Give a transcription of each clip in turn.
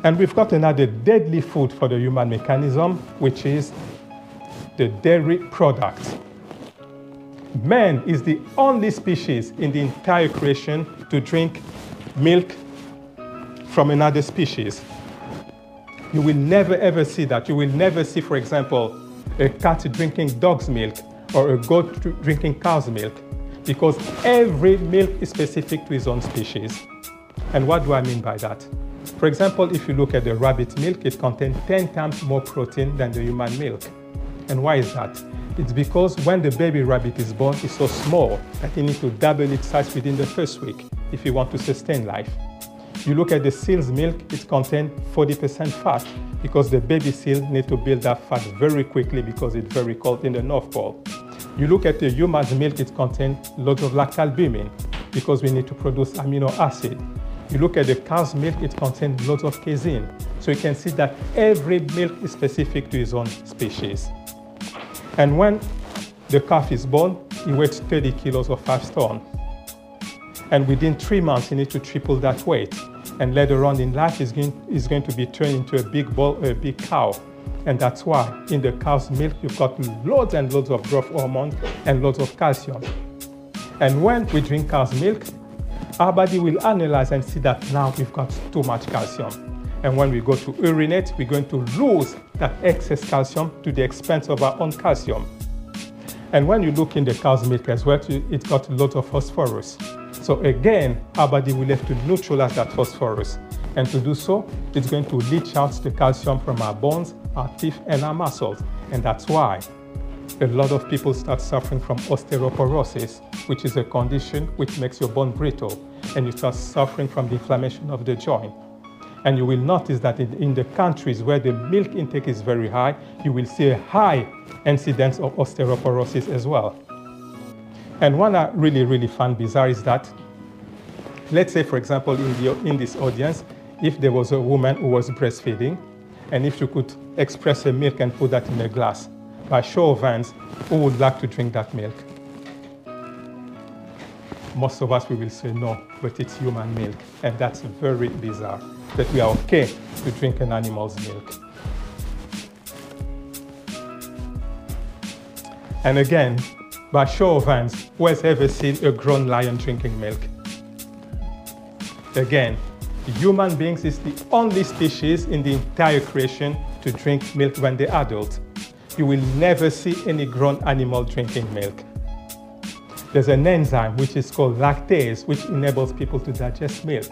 And we've got another deadly food for the human mechanism, which is the dairy product. Man is the only species in the entire creation to drink milk from another species. You will never ever see that. You will never see, for example, a cat drinking dog's milk or a goat drinking cow's milk, because every milk is specific to its own species. And what do I mean by that? For example, if you look at the rabbit milk, it contains 10 times more protein than the human milk. And why is that? It's because when the baby rabbit is born, it's so small that you need to double its size within the first week if you want to sustain life. You look at the seal's milk, it contains 40% fat because the baby seal needs to build that fat very quickly because it's very cold in the North Pole. You look at the human's milk, it contains lots of lactalbumin because we need to produce amino acid. You look at the cow's milk, it contains lots of casein. So you can see that every milk is specific to its own species. And when the calf is born, he weighs 30 kilos or 5 stone. And within 3 months, he needs to triple that weight. And later on in life, he's going to be turned into a big bull, a big cow. And that's why in the cow's milk, you've got loads and loads of growth hormone and loads of calcium. And when we drink cow's milk, our body will analyze and see that now we've got too much calcium. And when we go to urinate, we're going to lose that excess calcium to the expense of our own calcium. And when you look in the cow's milk as well, it's got lots of phosphorus. So again, our body will have to neutralize that phosphorus. And to do so, it's going to leach out the calcium from our bones, our teeth, and our muscles. And that's why a lot of people start suffering from osteoporosis, which is a condition which makes your bone brittle. And you start suffering from the inflammation of the joint. And you will notice that in the countries where the milk intake is very high, you will see a high incidence of osteoporosis as well. And one I really find bizarre is that, let's say, for example, in this audience, if there was a woman who was breastfeeding, and if you could express a milk and put that in a glass, by show of hands, who would like to drink that milk? Most of us, we will say no, but it's human milk. And that's very bizarre, that we are okay to drink an animal's milk. And again, by show of hands, who has ever seen a grown lion drinking milk? Again, human beings is the only species in the entire creation to drink milk when they're adult. You will never see any grown animal drinking milk. There's an enzyme which is called lactase, which enables people to digest milk.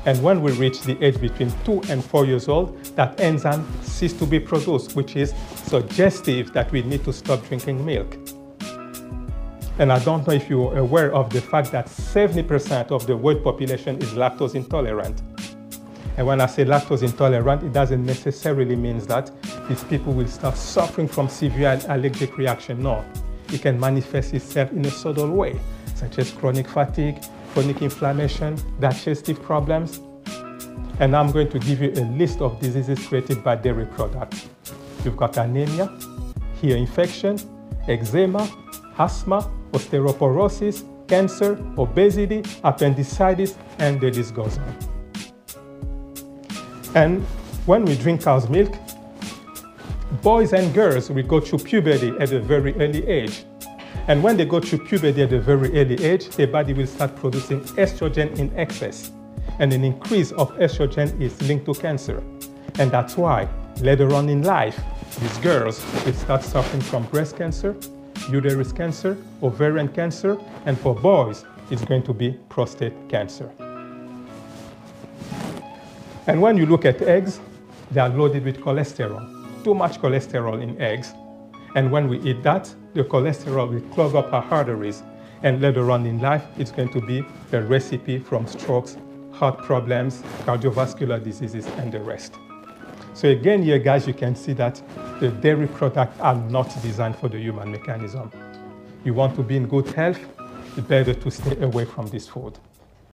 And when we reach the age between 2 and 4 years old, that enzyme ceases to be produced, which is suggestive that we need to stop drinking milk. And I don't know if you're aware of the fact that 70% of the world population is lactose intolerant. And when I say lactose intolerant, it doesn't necessarily mean that these people will start suffering from severe allergic reaction. No, it can manifest itself in a subtle way, such as chronic fatigue, chronic inflammation, digestive problems. And I'm going to give you a list of diseases created by dairy products. You've got anemia, ear infection, eczema, asthma, osteoporosis, cancer, obesity, appendicitis, and the list goes on. And when we drink cow's milk, boys and girls will go through puberty at a very early age. And when they go through puberty at a very early age, their body will start producing estrogen in excess. And an increase of estrogen is linked to cancer. And that's why later on in life, these girls will start suffering from breast cancer, uterus cancer, ovarian cancer, and for boys, it's going to be prostate cancer. And when you look at eggs, they are loaded with cholesterol. Too much cholesterol in eggs. And when we eat that, the cholesterol will clog up our arteries. And later on in life, it's going to be a recipe from strokes, heart problems, cardiovascular diseases, and the rest. So again, here, guys, you can see that the dairy products are not designed for the human mechanism. You want to be in good health, it's better to stay away from this food.